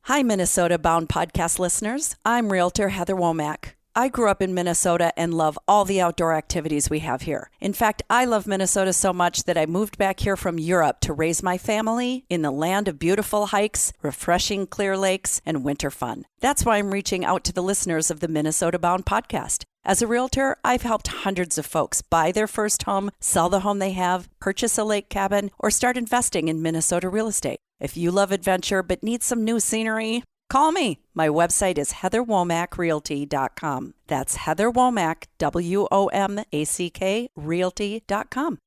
Hi, Minnesota Bound podcast listeners. I'm Realtor Heather Womack. I grew up in Minnesota and love all the outdoor activities we have here. In fact, I love Minnesota so much that I moved back here from Europe to raise my family in the land of beautiful hikes, refreshing clear lakes, and winter fun. That's why I'm reaching out to the listeners of the Minnesota Bound podcast. As a realtor, I've helped hundreds of folks buy their first home, sell the home they have, purchase a lake cabin, or start investing in Minnesota real estate. If you love adventure but need some new scenery, call me. My website is heatherwomackrealty.com. That's Heather Womack, WOMACK, realty.com.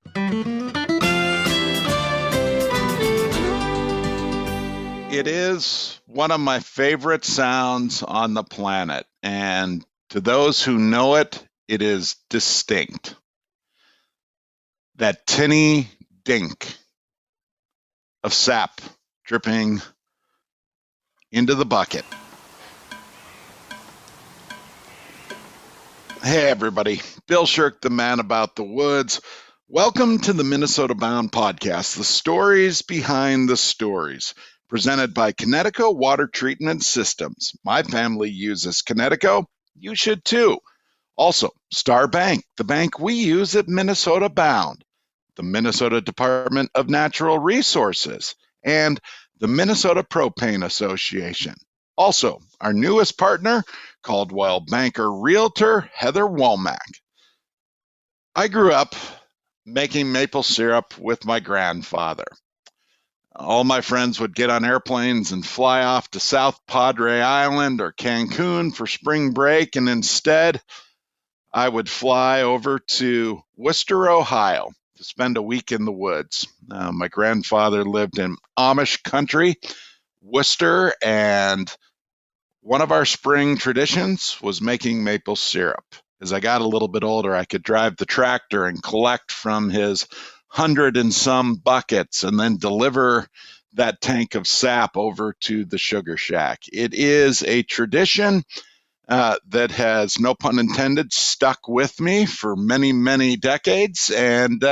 It is one of my favorite sounds on the planet, and to those who know it, it is distinct. That tinny dink of sap dripping into the bucket. Hey everybody, Bill Sherck, the man about the woods. Welcome to the Minnesota Bound podcast, the stories behind the stories, presented by Connecticut Water Treatment Systems. My family uses Connecticut. You should too. Also, Star Bank, the bank we use at Minnesota Bound, the Minnesota Department of Natural Resources, and the Minnesota Propane Association. Also, our newest partner, Caldwell Banker Realtor Heather Womack. I grew up making maple syrup with my grandfather. All my friends would get on airplanes and fly off to South Padre Island or Cancun for spring break, and instead I would fly over to Worcester, Ohio to spend a week in the woods. My grandfather lived in Amish country, Worcester, and one of our spring traditions was making maple syrup. As I got a little bit older, I could drive the tractor and collect from his 100 and some buckets and then deliver that tank of sap over to the sugar shack. It is a tradition that has, no pun intended, stuck with me for many, many decades. And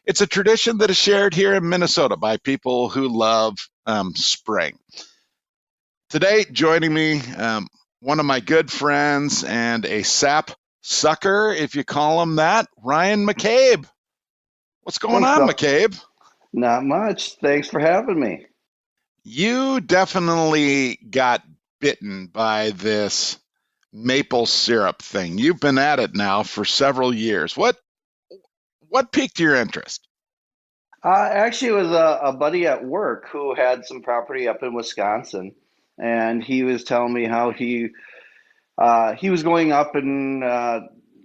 it's a tradition that is shared here in Minnesota by people who love spring. Today, joining me, one of my good friends and a sap sucker, if you call him that, Ryan McCabe. What's going on, McCabe? Not much. Thanks for having me. You definitely got bitten by this maple syrup thing. You've been at it now for several years. What piqued your interest? Actually, it was a buddy at work who had some property up in Wisconsin, and he was telling me how he was going up and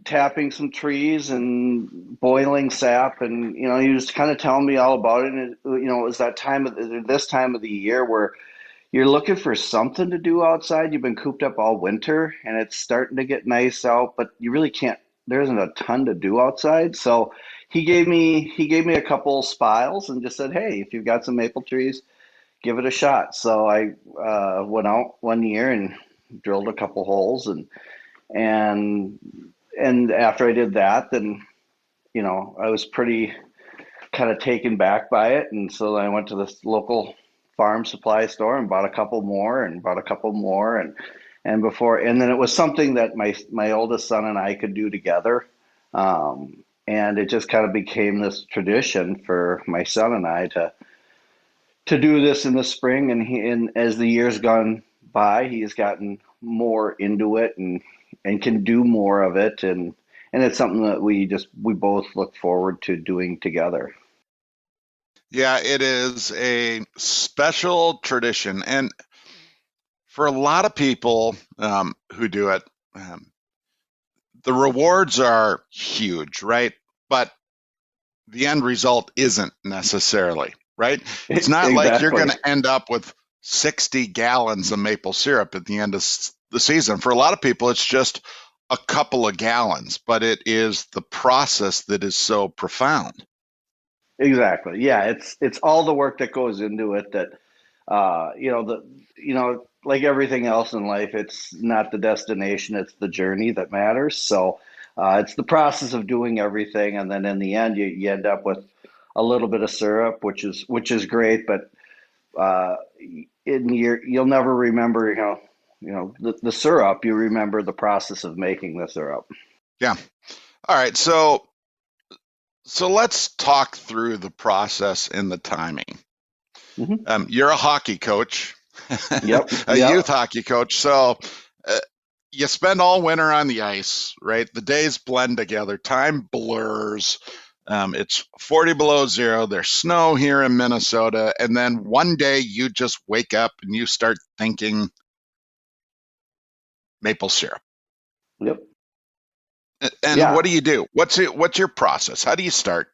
tapping some trees and boiling sap, and he was kind of telling me all about it. And it was that this time of the year where you're looking for something to do outside. You've been cooped up all winter and it's starting to get nice out, but you really can't, there isn't a ton to do outside. So he gave me a couple spiles and just said, hey, if you've got some maple trees, give it a shot. So I went out one year and drilled a couple holes, and after I did that, then I was pretty kind of taken back by it. And so I went to this local farm supply store and bought a couple more and then it was something that my oldest son and I could do together, and it just kind of became this tradition for my son and I to do this in the spring. And as the years gone by, he's gotten more into it and can do more of it, and it's something that we both look forward to doing together. Yeah, it is a special tradition. And for a lot of people who do it, the rewards are huge, right? But the end result isn't necessarily, right? It's not Exactly. like you're going to end up with 60 gallons of maple syrup at the end of the season. For a lot of people, it's just a couple of gallons, but it is the process that is so profound. Exactly. Yeah, it's all the work that goes into it that like everything else in life, it's not the destination, it's the journey that matters. So it's the process of doing everything, and then in the end you end up with a little bit of syrup, which is great, but you'll never remember, the syrup. You remember the process of making the syrup. Yeah. All right. So let's talk through the process and the timing. You're a hockey coach, Yep. a Yep. youth hockey coach. So you spend all winter on the ice, right? The days blend together. Time blurs. It's 40 below zero. There's snow here in Minnesota. And then one day you just wake up and you start thinking maple syrup. Yep. And Yeah. what do you do? What's your process? How do you start?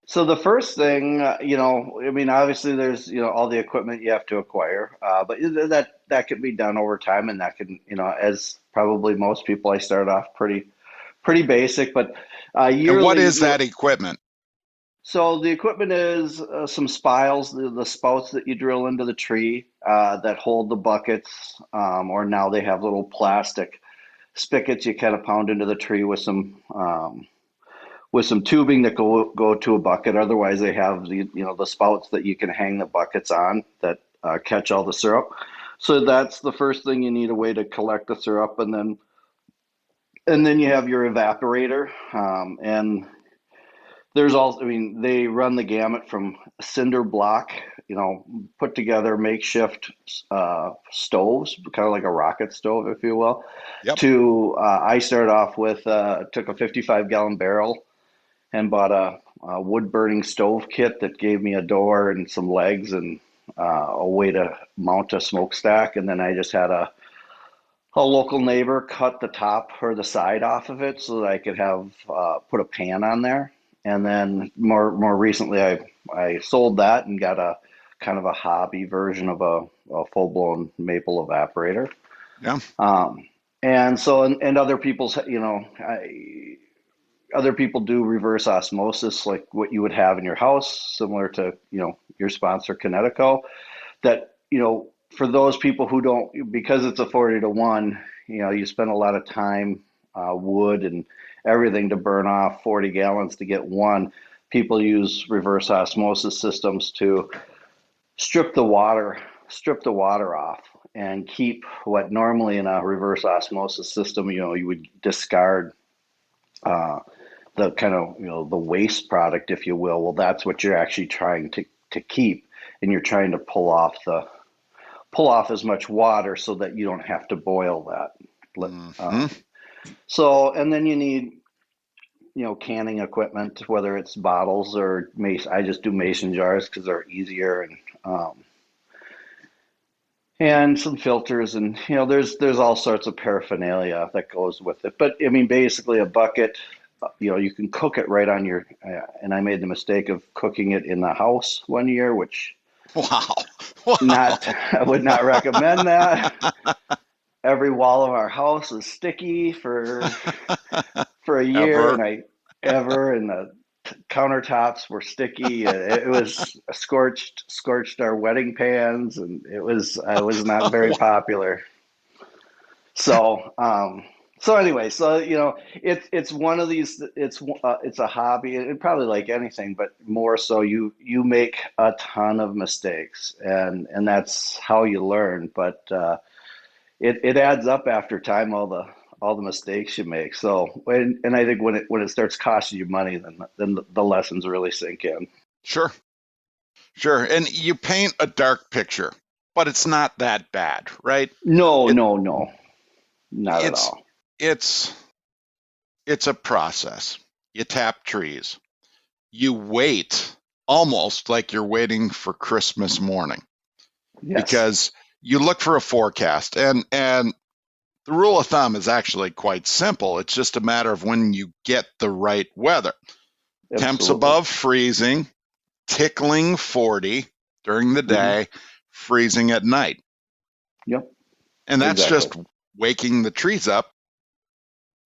So the first thing, obviously there's, all the equipment you have to acquire, but that can be done over time, and that can, as probably most people, I started off pretty basic, but And what yearly, is that equipment? so the equipment is some spiles, the spouts that you drill into the tree that hold the buckets, or now they have little plastic spigots you kind of pound into the tree with some tubing that go to a bucket. Otherwise, they have the spouts that you can hang the buckets on that catch all the syrup. So that's the first thing. You need a way to collect the syrup, and then you have your evaporator, and there's also, they run the gamut from cinder block, put together makeshift stoves, kind of like a rocket stove, if you will, Yep. to I started off with took a 55-gallon barrel and bought a wood burning stove kit that gave me a door and some legs and a way to mount a smokestack. And then I just had a local neighbor cut the top or the side off of it so that I could have put a pan on there. And then more recently, I sold that and got a kind of a hobby version of a full blown maple evaporator. Yeah. And so, and other people's, other people do reverse osmosis, like what you would have in your house, similar to, your sponsor, Connecticut, that, for those people who don't, because it's a 40-to-1, you spend a lot of time, wood and everything to burn off 40 gallons to get one. People use reverse osmosis systems to strip the water off and keep what normally in a reverse osmosis system, you would discard the kind of, the waste product, if you will. Well, that's what you're actually trying to keep, and you're trying to pull off as much water so that you don't have to boil that. So, and then you need, canning equipment, whether it's bottles or mason. I just do mason jars because they're easier, and some filters, and there's all sorts of paraphernalia that goes with it. But basically a bucket, you can cook it right on your. And I made the mistake of cooking it in the house one year, which Wow. I would not recommend that. Every wall of our house was sticky for a year, and the countertops were sticky. It was scorched our wedding pans, and I was not very popular. So anyway, it's one of these. It's a hobby, and probably like anything, but more so you make a ton of mistakes, and that's how you learn. But it adds up after time, all the mistakes you make. So, and I think when it starts costing you money, then the lessons really sink in. Sure. And you paint a dark picture, but it's not that bad, right? No, not at all. It's a process. You tap trees. You wait almost like you're waiting for Christmas morning. Yes. Because you look for a forecast, and the rule of thumb is actually quite simple. It's just a matter of when you get the right weather. Absolutely. Temps above freezing, tickling 40 during the day, freezing at night. Yep. And that's exactly. just waking the trees up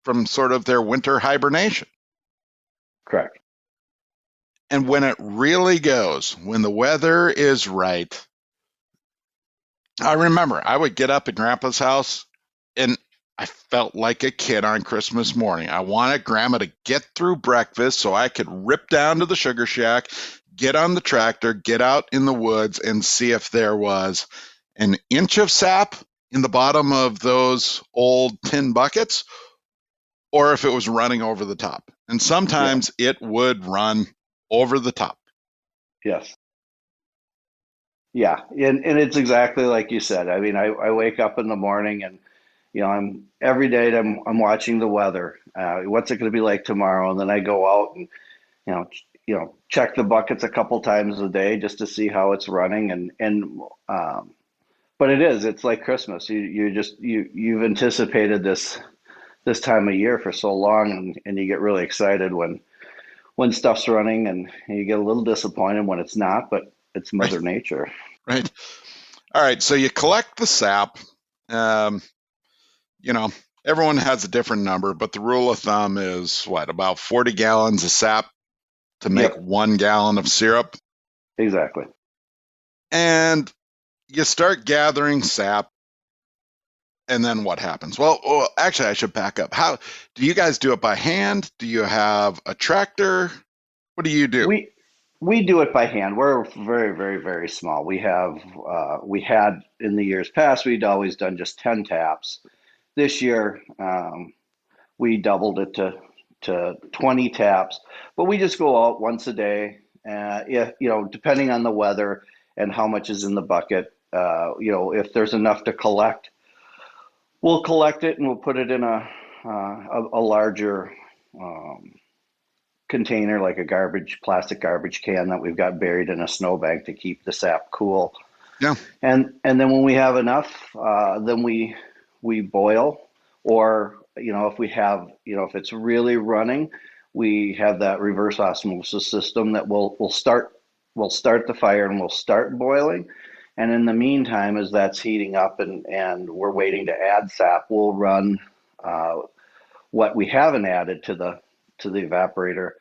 from sort of their winter hibernation. Correct. And when it really goes, when the weather is right, I remember I would get up at Grandpa's house, and I felt like a kid on Christmas morning. I wanted Grandma to get through breakfast so I could rip down to the sugar shack, get on the tractor, get out in the woods, and see if there was an inch of sap in the bottom of those old tin buckets or if it was running over the top. And sometimes it would run over the top. Yes. Yeah. And it's exactly like you said. I mean, I wake up in the morning and, I'm every day I'm watching the weather. What's it going to be like tomorrow? And then I go out and, check the buckets a couple times a day just to see how it's running. But it's like Christmas. You've anticipated this time of year for so long, and you get really excited when stuff's running, and you get a little disappointed when it's not, but it's Mother Nature. Right. All right. So you collect the sap. Everyone has a different number, but the rule of thumb is about 40 gallons of sap to make 1 gallon of syrup. Exactly. And you start gathering sap. And then what happens? Well, actually, I should back up. How do you guys do it by hand? Do you have a tractor? What do you do? We do it by hand. We're very, very, very small. We had in the years past, we'd always done just 10 taps. This year, we doubled it to 20 taps, but we just go out once a day. Depending on the weather and how much is in the bucket, if there's enough to collect, we'll collect it and we'll put it in a larger container, like a plastic garbage can that we've got buried in a snowbank to keep the sap cool. Yeah. And then when we have enough, then we boil, or if we have if it's really running, we have that reverse osmosis system that we'll start the fire and we'll start boiling. And in the meantime, as that's heating up and we're waiting to add sap, we'll run what we haven't added to the evaporator.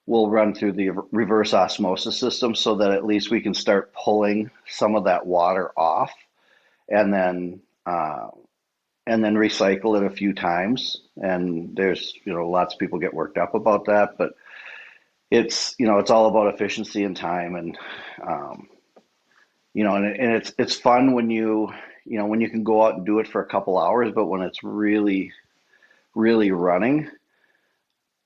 We'll run through the reverse osmosis system so that at least we can start pulling some of that water off, and then recycle it a few times. And there's lots of people get worked up about that, but it's all about efficiency and time, and it's fun when you can go out and do it for a couple hours, but when it's really, really running,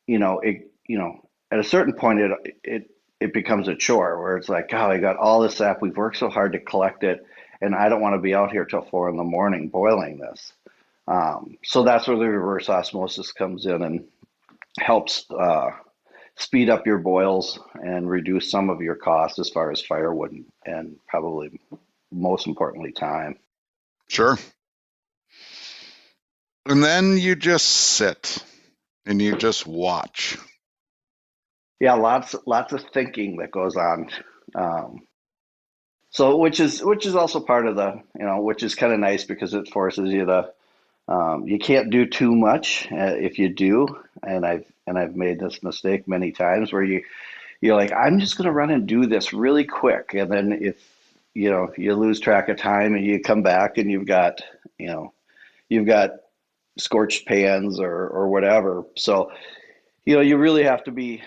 at a certain point it becomes a chore where it's like, oh, I got all this sap. We've worked so hard to collect it, and I don't want to be out here till 4 a.m. boiling this. So that's where the reverse osmosis comes in and helps speed up your boils and reduce some of your costs as far as firewood and probably most importantly, time. Sure. And then you just sit and you just watch. Yeah, lots of thinking that goes on. So which is also part of the, which is kind of nice because it forces you to, you can't do too much. If you do, and I've made this mistake many times where you're like, I'm just going to run and do this really quick. And then if, you lose track of time and you come back and you've got scorched pans or whatever. So, you really have to be,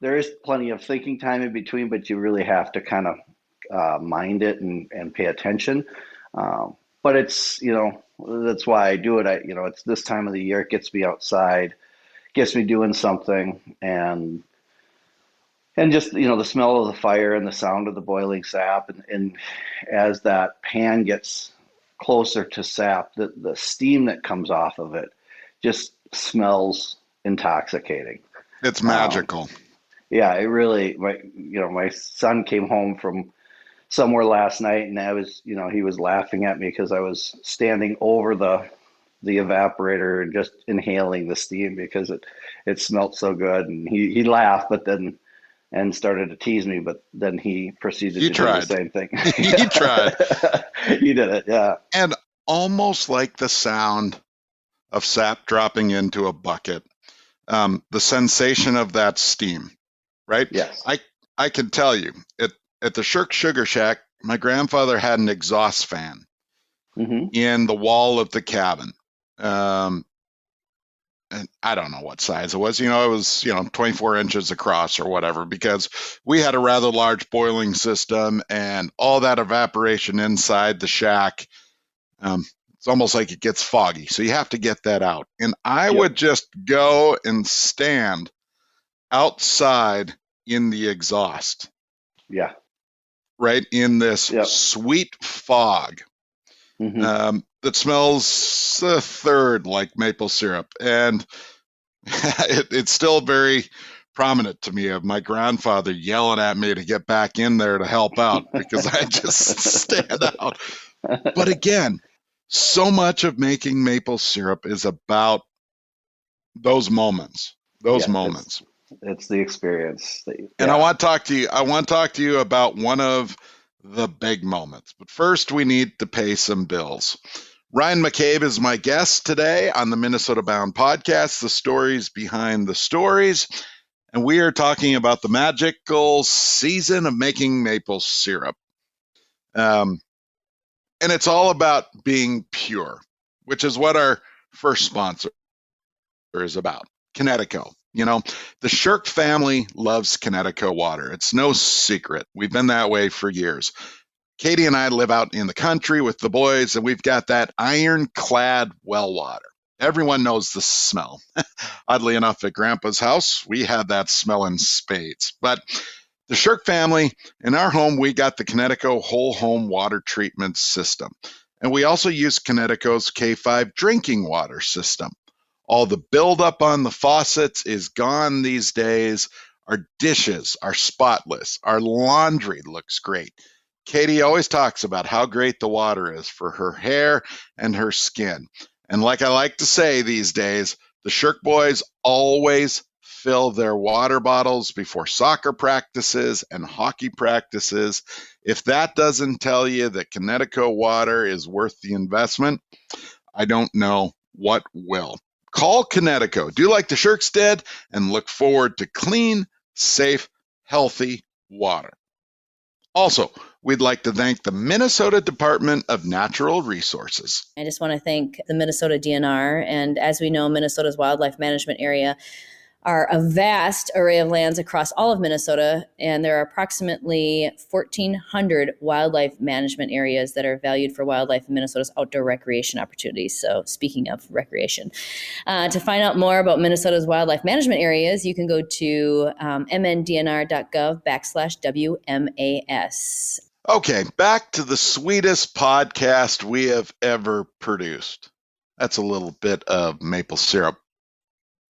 there is plenty of thinking time in between, but you really have to kind of mind it and pay attention. But it's, that's why I do it. It's this time of the year, it gets me outside, gets me doing something, and just, the smell of the fire and the sound of the boiling sap. And as that pan gets closer to sap, the steam that comes off of it just smells intoxicating. It's magical. Yeah, it really, my son came home from somewhere last night, and he was laughing at me because I was standing over the evaporator and just inhaling the steam because it smelled so good. And he laughed, but then and started to tease me, but then he proceeded to do the same thing. He tried. You did it, yeah. And almost like the sound of sap dropping into a bucket, the sensation of that steam, right? Yes. I can tell you, at the Sherck Sugar Shack, my grandfather had an exhaust fan in the wall of the cabin. and I don't know what size it was. It was 24 inches across or whatever, because we had a rather large boiling system and all that evaporation inside the shack. It's almost like it gets foggy, so you have to get that out. And I would just go and stand outside in the exhaust. Yeah. Right in this sweet fog that smells a third like maple syrup. And it's still very prominent to me of my grandfather yelling at me to get back in there to help out because I just stand out. But again, so much of making maple syrup is about those moments. It's the experience. And I want to talk to you. I want to talk to you about one of the big moments. But first, we need to pay some bills. Ryan McCabe is my guest today on the Minnesota Bound podcast, The Stories Behind the Stories. And we are talking about the magical season of making maple syrup. And it's all about being pure, which is what our first sponsor is about, Connecticut. The Sherck family loves Connecticut water. It's no secret. We've been that way for years. Katie and I live out in the country with the boys, and we've got that ironclad well water. Everyone knows the smell. Oddly enough, at Grandpa's house, we had that smell in spades. But the Sherck family, in our home, we got the Connecticut whole home water treatment system. And we also use Connecticut's K5 drinking water system. All the buildup on the faucets is gone these days. Our dishes are spotless. Our laundry looks great. Katie always talks about how great the water is for her hair and her skin. And like I like to say these days, the Sherck boys always fill their water bottles before soccer practices and hockey practices. If that doesn't tell you that Connecticut water is worth the investment, I don't know what will. Call Connecticut. Do like the Shercks did and look forward to clean, safe, healthy water. Also, we'd like to thank the Minnesota Department of Natural Resources. I just want to thank the Minnesota DNR. And as we know, Minnesota's wildlife management area are a vast array of lands across all of Minnesota, and there are approximately 1,400 wildlife management areas that are valued for wildlife in Minnesota's outdoor recreation opportunities. So speaking of recreation, to find out more about Minnesota's wildlife management areas, you can go to mndnr.gov/WMAS. Okay, back to the sweetest podcast we have ever produced. That's a little bit of maple syrup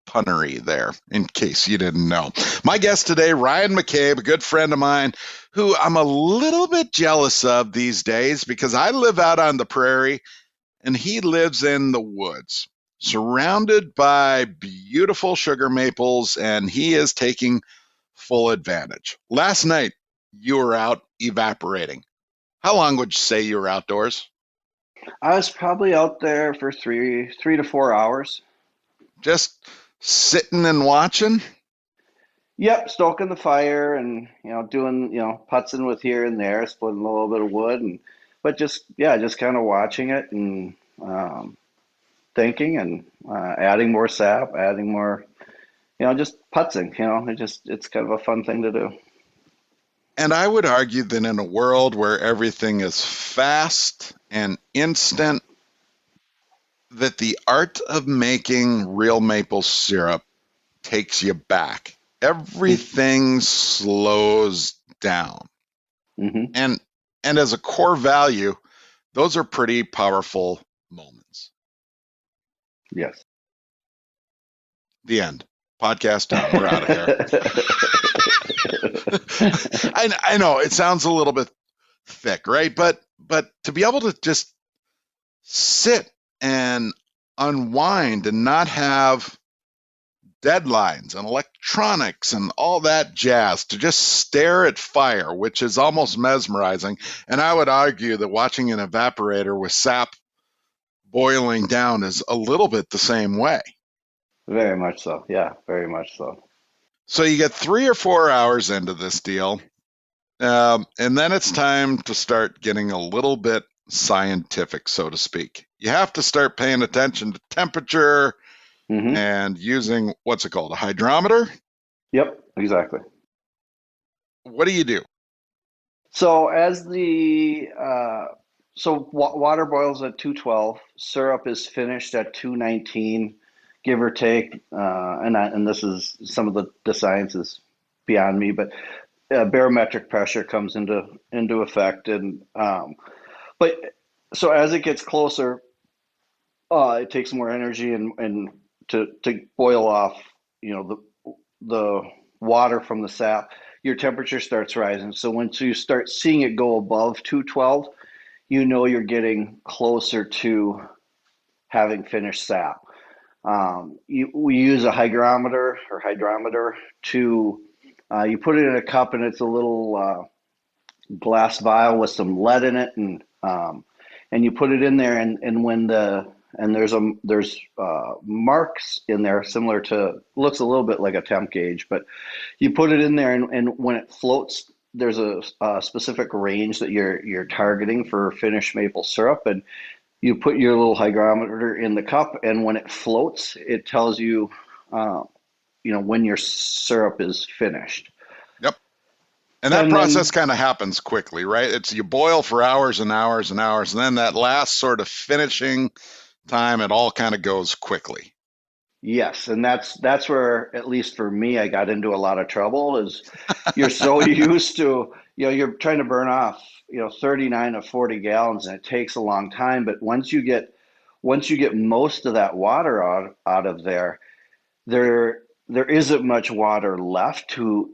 punnery there, in case you didn't know. My guest today, Ryan McCabe, a good friend of mine, who I'm a little bit jealous of these days because I live out on the prairie and he lives in the woods, surrounded by beautiful sugar maples, and he is taking full advantage. Last night, you were out evaporating. How long would you say you were outdoors? I was probably out there for three to 4 hours. Just sitting and watching? Yep, stoking the fire and doing putzing with here and there, splitting a little bit of wood, but just kind of watching it and thinking and adding more sap, adding more, just putzing. It's kind of a fun thing to do. And I would argue that in a world where everything is fast and instant, that the art of making real maple syrup takes you back. Everything slows down. Mm-hmm. And as a core value, those are pretty powerful moments. Yes. The end. Podcast done. We're out of here. I know it sounds a little bit thick, right? But to be able to just sit and unwind and not have deadlines and electronics and all that jazz, to just stare at fire, which is almost mesmerizing. And I would argue that watching an evaporator with sap boiling down is a little bit the same way. Very much so. Yeah, very much so. So you get 3 or 4 hours into this deal, and then it's time to start getting a little bit scientific, so to speak. you have to start paying attention to temperature Mm-hmm. and using, what's it called, a hydrometer? Yep, exactly. What do you do? So as the water boils at 212, syrup is finished at 219, give or take. And this is some of the science is beyond me, but barometric pressure comes into effect, but so as it gets closer, it takes more energy and to boil off, the water from the sap. Your temperature starts rising. So once you start seeing it go above 212, you're getting closer to having finished sap. We use a hygrometer or hydrometer to you put it in a cup, and it's a little glass vial with some lead in it, and you put it in there, and when there's marks in there similar to, looks a little bit like a temp gauge, but you put it in there, and when it floats, there's a specific range that you're targeting for finished maple syrup, and you put your little hygrometer in the cup, and when it floats, it tells you, when your syrup is finished. Yep. And that And process then, kind of happens quickly, right? It's you boil for hours and hours and hours, and then that last sort of finishing time, it all kind of goes quickly. yes, and that's where, at least for me, I got into a lot of trouble. Is you're so used to, you're trying to burn off, 39 to 40 gallons, and it takes a long time. But once you get most of that water out of there, there isn't much water left to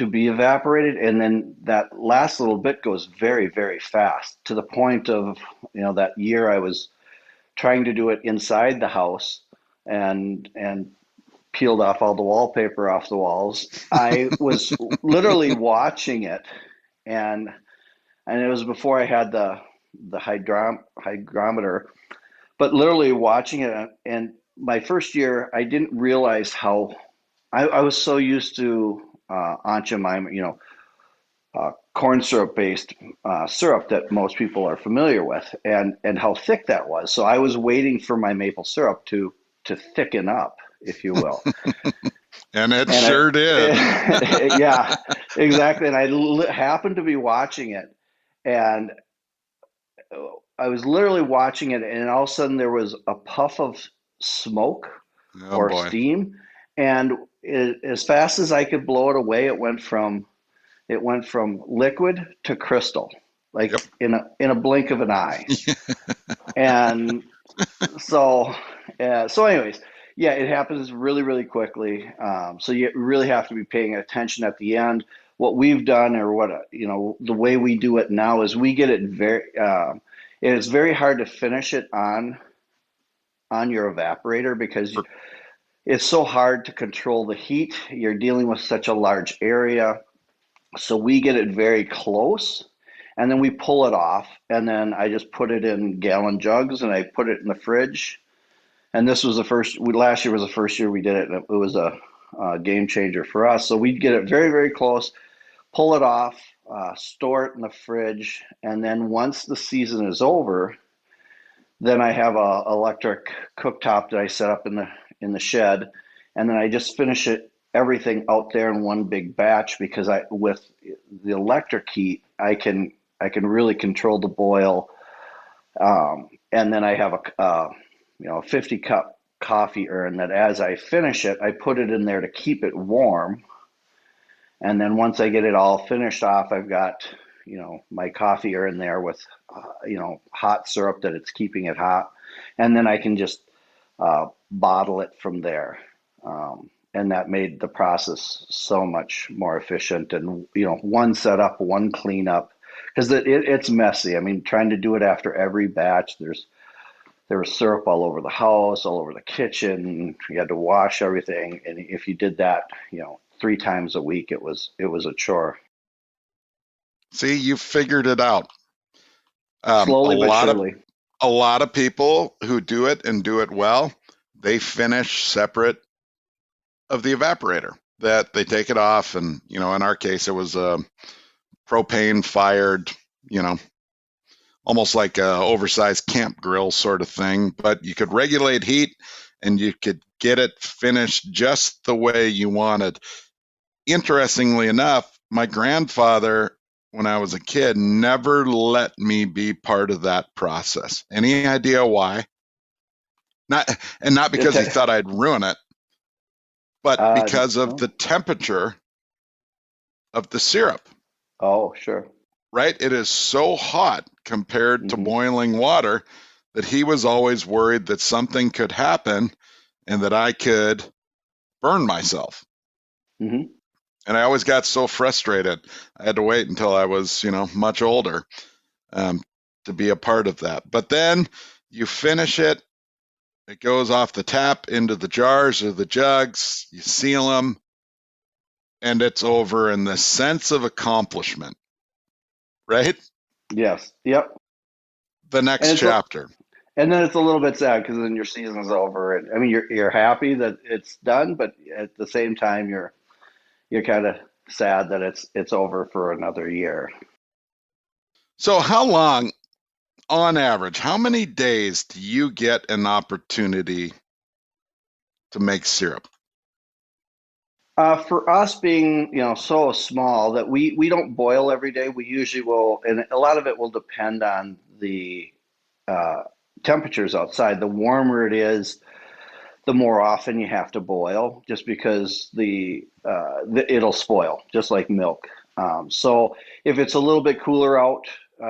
be evaporated, and then that last little bit goes very, very fast, to the point of, that year I was trying to do it inside the house, and peeled off all the wallpaper off the walls. I was literally watching it, and it was before I had the hygrometer, but literally watching it. And my first year, I didn't realize how I was so used to Aunt Jemima, corn syrup based syrup that most people are familiar with, and how thick that was. So I was waiting for my maple syrup to thicken up, if you will. And it sure did. Yeah, exactly. And I happened to be watching it, and I was literally watching it, and all of a sudden there was a puff of smoke Oh or boy. steam, and as fast as I could blow it away, it went from liquid to crystal, like Yep. in a blink of an eye. And so, anyways, yeah, it happens really, really quickly. So you really have to be paying attention at the end. What we've done, or the way we do it now, is we get it it is very hard to finish it on your evaporator, because it's so hard to control the heat. You're dealing with such a large area. So we get it very close, and then we pull it off, and then I just put it in gallon jugs, and I put it in the fridge. And this was last year was the first year we did it, and it was a game changer for us. So we'd get it very, very close, pull it off, store it in the fridge, and then once the season is over, then I have a electric cooktop that I set up in the shed, and then I just finish everything out there in one big batch, because with the electric heat, I can really control the boil. And then I have a 50 cup coffee urn that, as I finish it, I put it in there to keep it warm. And then once I get it all finished off, I've got, my coffee urn there with, hot syrup that it's keeping it hot. And then I can just bottle it from there. And that made the process so much more efficient. And, one setup, one cleanup, because it's messy. I mean, trying to do it after every batch, there was syrup all over the house, all over the kitchen. You had to wash everything. And if you did that, 3 times a week, it was a chore. See, you figured it out. Slowly but surely. A lot of people who do it and do it well, they finish separate of the evaporator. That they take it off, and in our case, it was a propane fired, almost like a oversized camp grill sort of thing, but you could regulate heat and you could get it finished just the way you wanted. Interestingly enough, my grandfather, when I was a kid, never let me be part of that process. Any idea why? Not because he thought I'd ruin it, but because of the temperature of the syrup. Oh, sure. Right? It is so hot compared to boiling water that he was always worried that something could happen and that I could burn myself. Mm-hmm. And I always got so frustrated. I had to wait until I was, much older to be a part of that. But then you finish it. It goes off the tap into the jars or the jugs. You seal them. And it's over. And the sense of accomplishment, right? Yes. Yep. The next chapter. And then it's a little bit sad because then your season's over. And I mean, you're happy that it's done, but at the same time, you're kind of sad that it's over for another year. So how long, on average, how many days do you get an opportunity to make syrup? For us being, so small that we don't boil every day, we usually will, and a lot of it will depend on the temperatures outside. The warmer it is, the more often you have to boil, just because it'll spoil, just like milk. So if it's a little bit cooler out,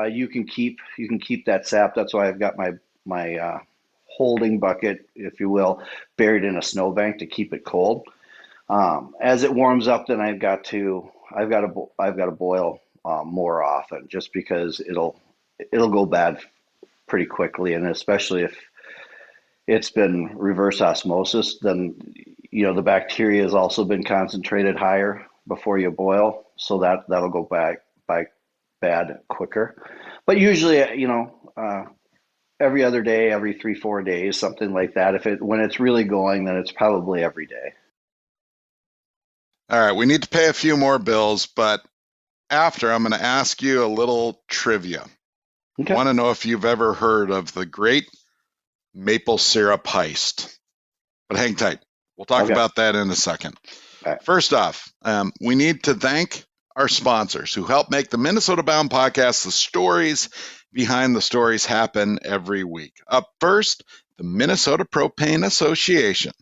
you can keep that sap. That's why I've got my holding bucket, if you will, buried in a snowbank to keep it cold. As it warms up, then I've got to boil more often, just because it'll go bad pretty quickly, and especially if it's been reverse osmosis, then the bacteria has also been concentrated higher before you boil, so that'll go back bad quicker. But usually, every other day, every 3-4 days, something like that. When it's really going, then it's probably every day. All right, we need to pay a few more bills, but after, I'm going to ask you a little trivia. Okay. I want to know if you've ever heard of the Great Maple Syrup Heist. But hang tight. We'll talk about that in a second. Right. First off, we need to thank our sponsors who help make the Minnesota Bound podcast. The stories behind the stories happen every week. Up first, the Minnesota Propane Association.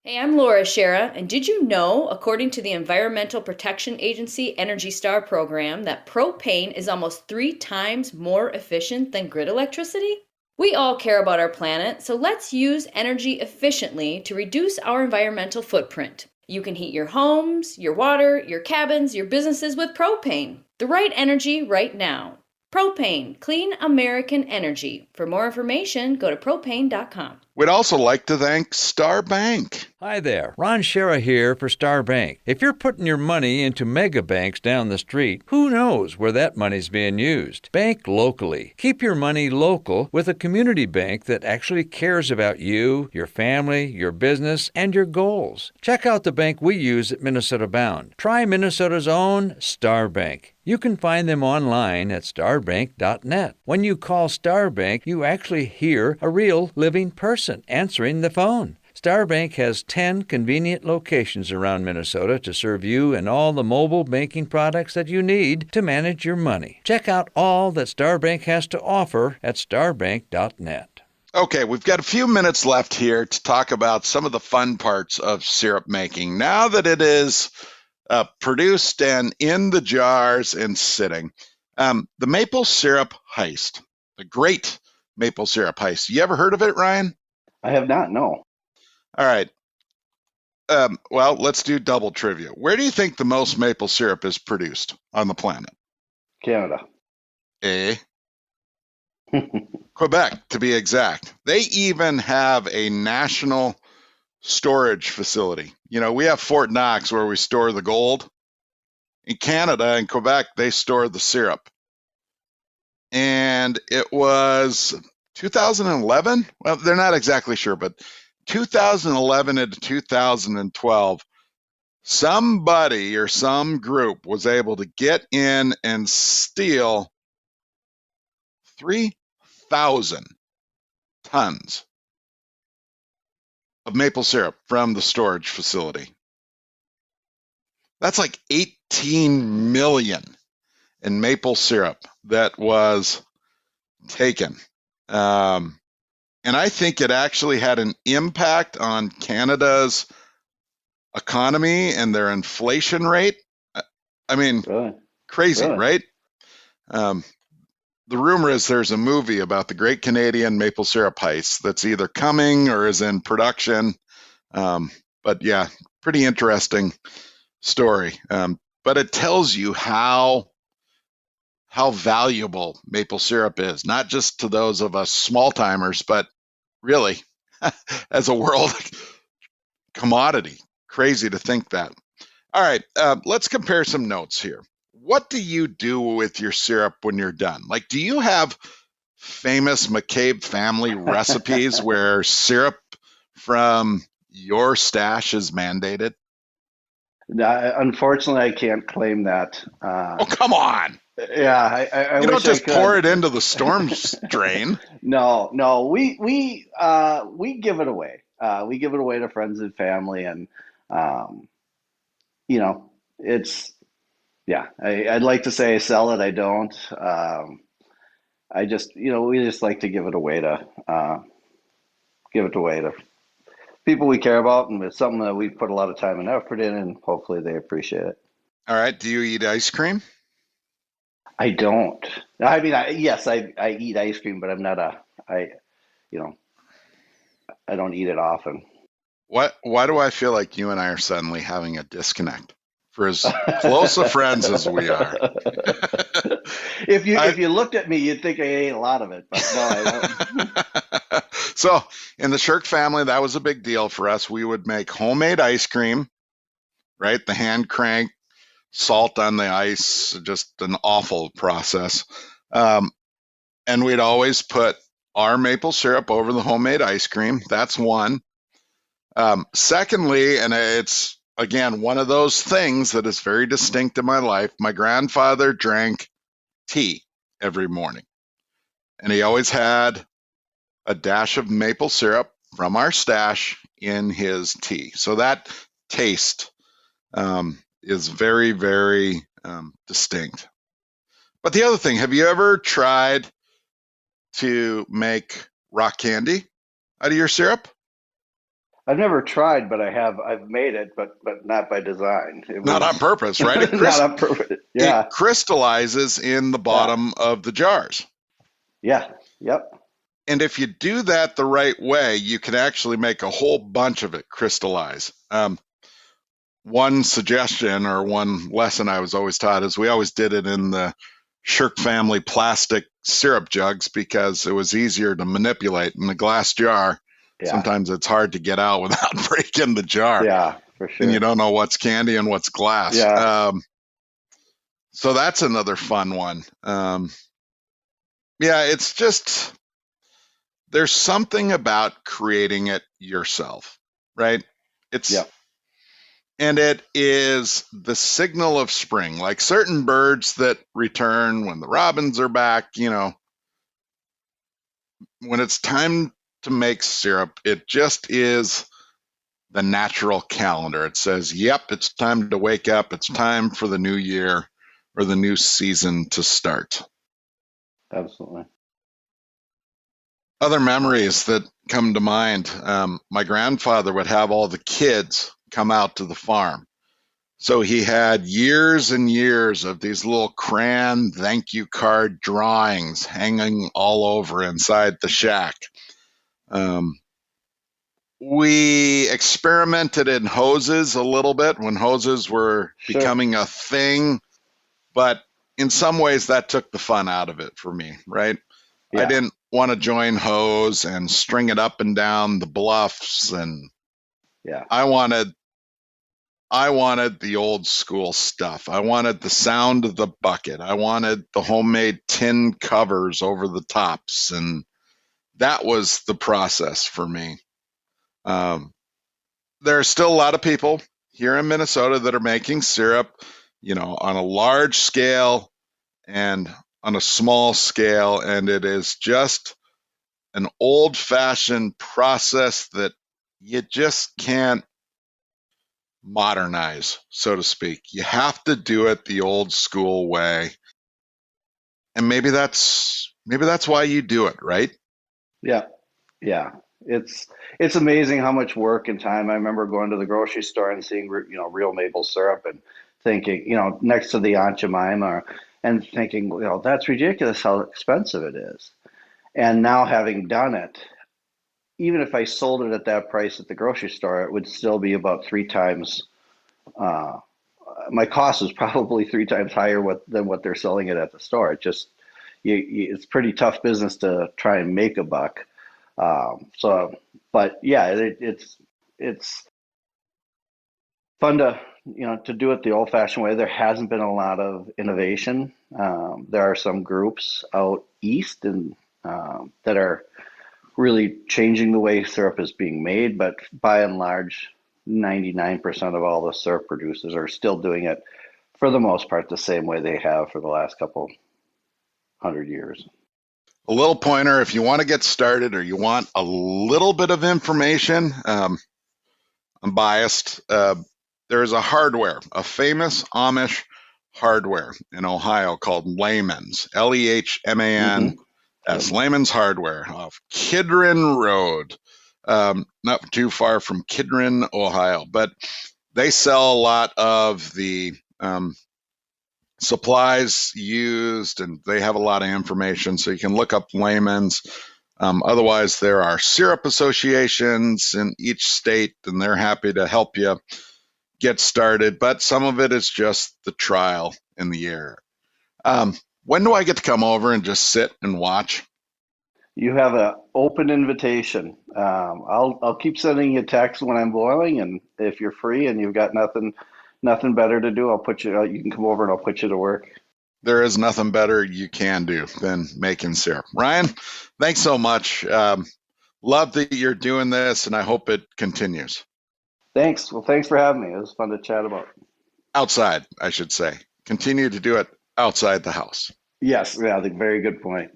Hey, I'm Laura Shera, and did you know, according to the Environmental Protection Agency Energy Star program, that propane is almost 3 times more efficient than grid electricity? We all care about our planet, so let's use energy efficiently to reduce our environmental footprint. You can heat your homes, your water, your cabins, your businesses with propane. The right energy right now. Propane, clean American energy. For more information, go to propane.com. We'd also like to thank Star Bank. Hi there, Ron Shera here for Star Bank. If you're putting your money into mega banks down the street, who knows where that money's being used? Bank locally. Keep your money local with a community bank that actually cares about you, your family, your business, and your goals. Check out the bank we use at Minnesota Bound. Try Minnesota's own Star Bank. You can find them online at starbank.net. When you call Star Bank, you actually hear a real living person answering the phone. Star Bank has 10 convenient locations around Minnesota to serve you and all the mobile banking products that you need to manage your money. Check out all that Star Bank has to offer at starbank.net. Okay, we've got a few minutes left here to talk about some of the fun parts of syrup making. Now that it is produced and in the jars and sitting, the maple syrup heist, the Great Maple Syrup Heist. You ever heard of it, Ryan? I have not, no. All right. Well, let's do double trivia. Where do you think the most maple syrup is produced on the planet? Canada. A. Quebec, to be exact. They even have a national storage facility. We have Fort Knox where we store the gold. In Canada and Quebec, they store the syrup. And it was 2011. Well, they're not exactly sure, but 2011 into 2012, somebody or some group was able to get in and steal 3,000 tons of maple syrup from the storage facility. That's like 18 million in maple syrup that was taken. And I think it actually had an impact on Canada's economy and their inflation rate. I mean, Really? crazy, Really? right? The rumor is there's a movie about the Great Canadian Maple Syrup Heist that's either coming or is in production. But yeah, pretty interesting story. But it tells you how valuable maple syrup is, not just to those of us small timers, but really as a world commodity. Crazy to think that. All right, let's compare some notes here. What do you do with your syrup when you're done? Like, do you have famous McCabe family recipes where syrup from your stash is mandated? No, unfortunately, I can't claim that. Oh, come on. Yeah, I You wish don't just I could. pour it into the storm drain. No, we give it away. We give it away to friends and family, and you know, it's yeah. I'd like to say I sell it. I don't. I just we just like to give it away to people we care about, and it's something that we put a lot of time and effort in, and hopefully they appreciate it. All right. Do you eat ice cream? I don't. I mean, yes, I eat ice cream, but I'm not I don't eat it often. Why do I feel like you and I are suddenly having a disconnect for as close of friends as we are? If you looked at me, you'd think I ate a lot of it, but no, I don't. So in the Sherck family, that was a big deal for us. We would make homemade ice cream, right? The hand crank, salt on the ice, just an awful process. And we'd always put our maple syrup over the homemade ice cream. That's one. Secondly, and it's, again, one of those things that is very distinct in my life, my grandfather drank tea every morning. And he always had a dash of maple syrup from our stash in his tea. So that taste is very, very distinct. But the other thing, have you ever tried to make rock candy out of your syrup? I've never tried, but I've made it, but not by design. Not on purpose, right? Not on purpose. Yeah. It crystallizes in the bottom of the jars. Yeah. Yep. And if you do that the right way, you can actually make a whole bunch of it crystallize. One suggestion or one lesson I was always taught is we always did it in the Sherck family plastic syrup jugs because it was easier to manipulate. In a glass jar, sometimes it's hard to get out without breaking the jar. Yeah, for sure. And you don't know what's candy and what's glass. Yeah. So that's another fun one. Yeah, it's just, there's something about creating it yourself, right? And it is the signal of spring, like certain birds that return when the robins are back, when it's time to make syrup, it just is the natural calendar. It says, yep, it's time to wake up. It's time for the new year or the new season to start. Absolutely. Other memories that come to mind, my grandfather would have all the kids come out to the farm. So he had years and years of these little crayon thank you card drawings hanging all over inside the shack. We experimented in hoses a little bit when hoses were becoming a thing, but in some ways that took the fun out of it for me, right? Yeah. I didn't want to join hose and string it up and down the bluffs, and I wanted the old school stuff. I wanted the sound of the bucket. I wanted the homemade tin covers over the tops, and that was the process for me. There are still a lot of people here in Minnesota that are making syrup, on a large scale and on a small scale, and it is just an old-fashioned process that you just can't modernize, so to speak. You have to do it the old school way. And maybe that's why you do it, right? Yeah, yeah. It's amazing how much work and time. I remember going to the grocery store and seeing real maple syrup and thinking, next to the Aunt Jemima, and thinking, that's ridiculous how expensive it is. And now having done it, even if I sold it at that price at the grocery store, it would still be about three times. My cost is probably three times higher than what they're selling it at the store. It just, it's pretty tough business to try and make a buck. But yeah, it's fun to do it the old-fashioned way. There hasn't been a lot of innovation. There are some groups out east and that are really changing the way syrup is being made, but by and large, 99% of all the syrup producers are still doing it for the most part the same way they have for the last couple 100 years. A little pointer if you want to get started or you want a little bit of information. I'm biased. There is a famous Amish hardware in Ohio called Lehman's, Lehman. That's Lehman's Hardware off Kidron Road, not too far from Kidron, Ohio. But they sell a lot of the supplies used, and they have a lot of information, so you can look up Lehman's. Otherwise, there are syrup associations in each state, and they're happy to help you get started. But some of it is just the trial in the air. When do I get to come over and just sit and watch? You have an open invitation. I'll keep sending you texts when I'm boiling, and if you're free and you've got nothing better to do, you can come over and I'll put you to work. There is nothing better you can do than making syrup. Ryan, thanks so much. Love that you're doing this, and I hope it continues. Thanks. Well, thanks for having me. It was fun to chat about. Outside, I should say. Continue to do it outside the house. Yes, yeah, I think very good point.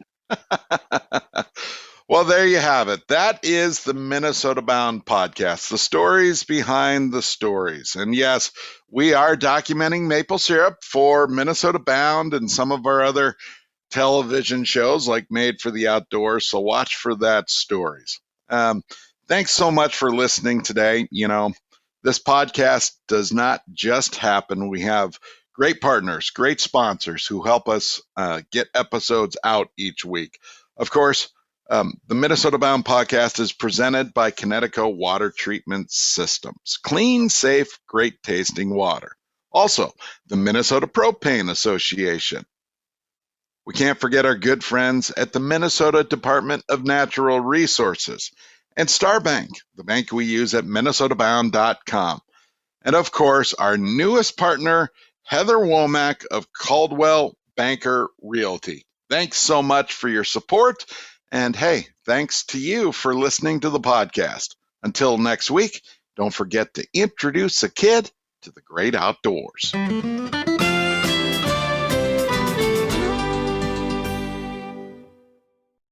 Well, there you have it. That is the Minnesota Bound podcast, the stories behind the stories. And yes, we are documenting maple syrup for Minnesota Bound and some of our other television shows like Made for the Outdoors. So watch for that stories. Thanks so much for listening today. This podcast does not just happen. We have great partners, great sponsors who help us get episodes out each week. Of course, the Minnesota Bound podcast is presented by Connecticut Water Treatment Systems. Clean, safe, great tasting water. Also, the Minnesota Propane Association. We can't forget our good friends at the Minnesota Department of Natural Resources and Starbank, the bank we use at minnesotabound.com. And of course, our newest partner, Heather Womack of Caldwell Banker Realty. Thanks so much for your support. And hey, thanks to you for listening to the podcast. Until next week, don't forget to introduce a kid to the great outdoors.